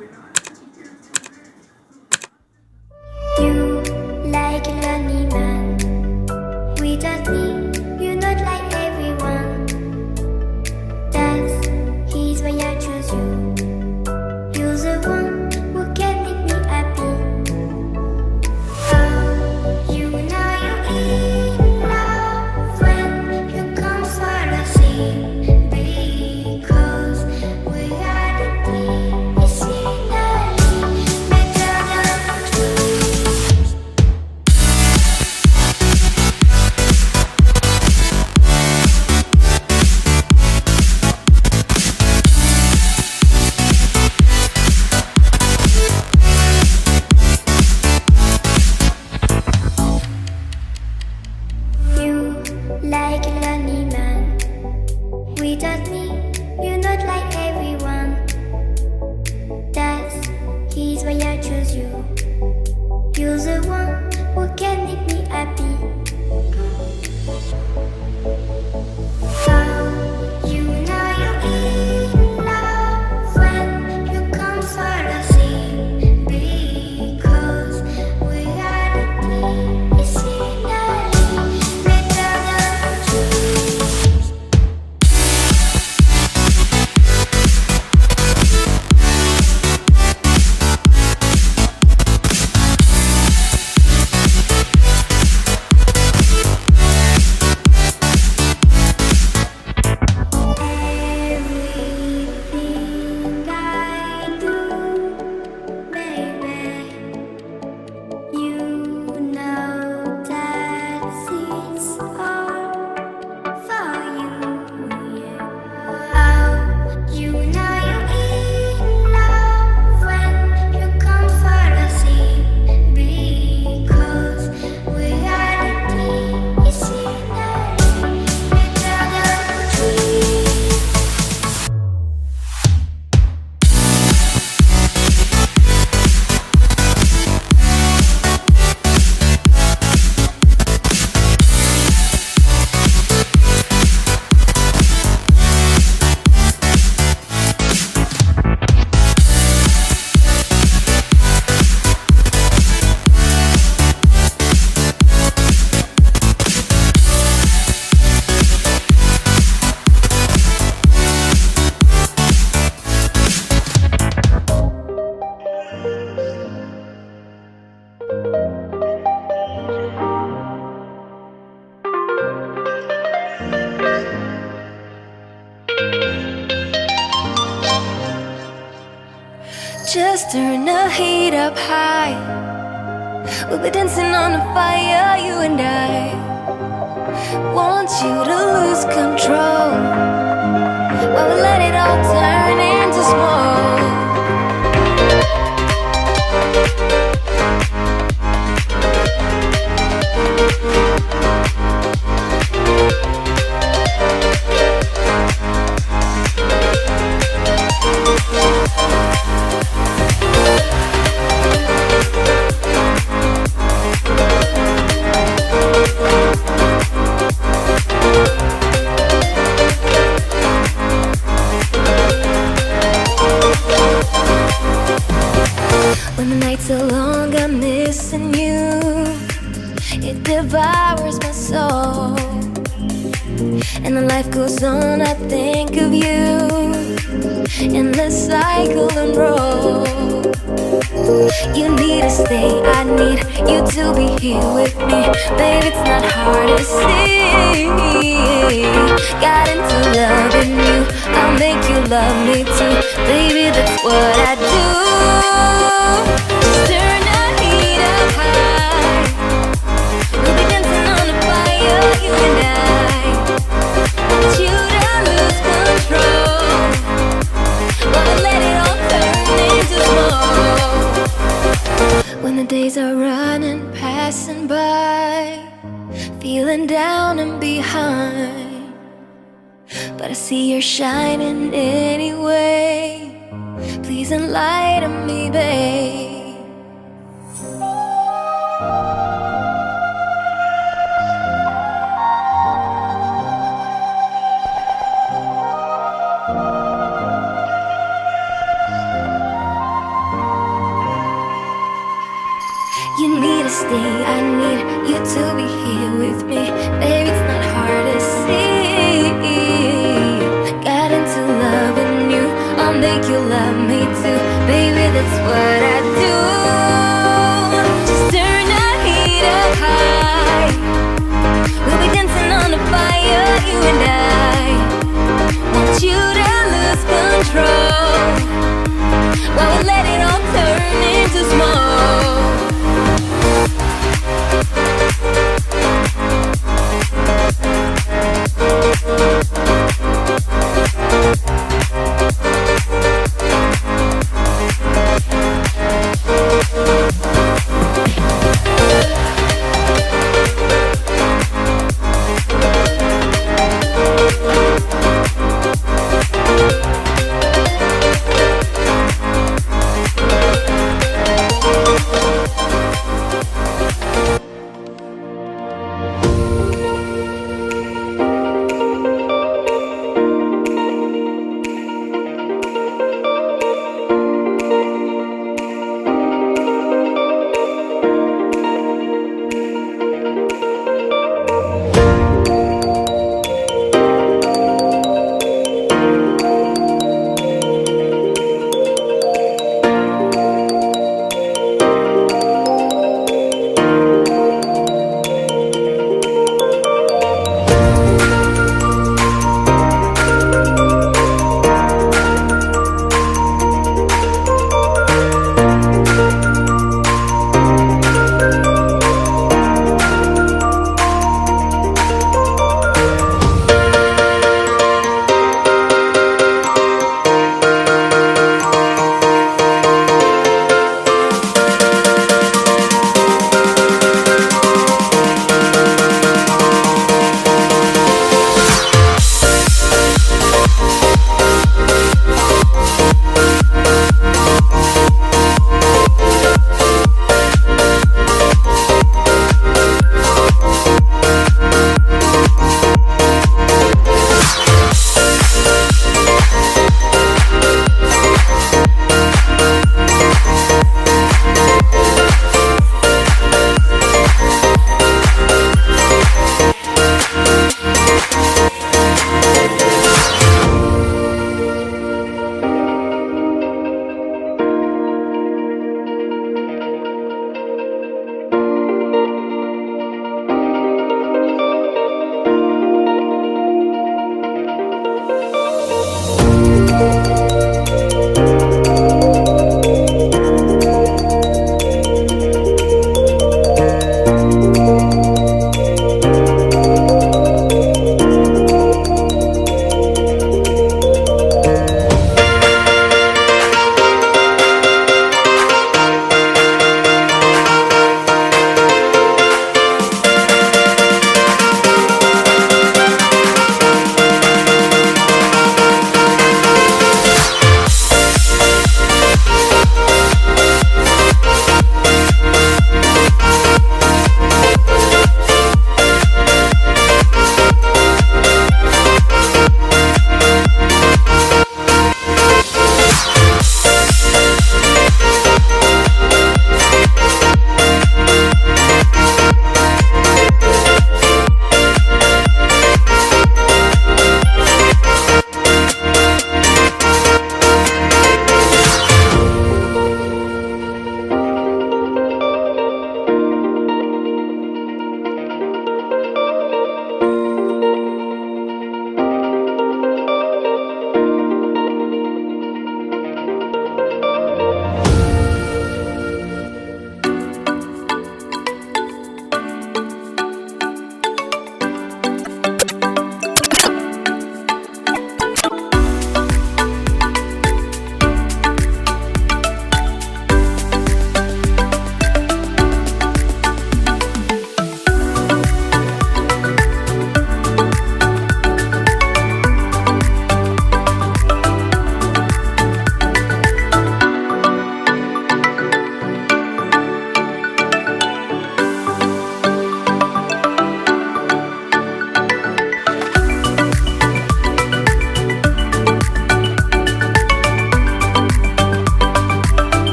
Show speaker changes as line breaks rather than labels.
You like a lonely man without me, you're not like everyone. That's his why I choose you. You're the one who can make me happy. Oh, you know you're in love when you come for the sea. Because we are the deep, it's finally better than dreams. You like a lonely man without me, you're not like everyone. That's his why I choose you. You're the one who can make me happy. Oh, you know you're in love when you come for the sea. Because we are the deep, it's finally better than dreams. Everything I do, baby, you know that it's all for you, yeah. Oh, you know you're in love when you come for the sea. Because we are the deep, it's finally better than dreams.
Just turn the heat up high. We'll be dancing on the fire, you and I. Want you to lose control while we let it all turn into smoke. When the nights are long, I'm missing you. It devours my soul. And the life goes on, I think of you. In the cycle and roll. You need to stay, I need you to be here with me. Baby, it's not hard to see. Got into loving you, I'll make you love me too. Baby, that's what I do. Just turn the heat up high. We'll be dancing on the fire, you and I. Want you to lose control while we let it all turn into smoke. When the days are running, passing by, feeling down and behind, but I see you're shining anyway. Please enlighten me, babe. day I need you to be here with me. Baby, it's not hard to see. Got into loving you, I'll make you love me too. Baby, that's what I do. Just turn the heat up high. We'll be dancing on the fire, you and I. Want you to lose control.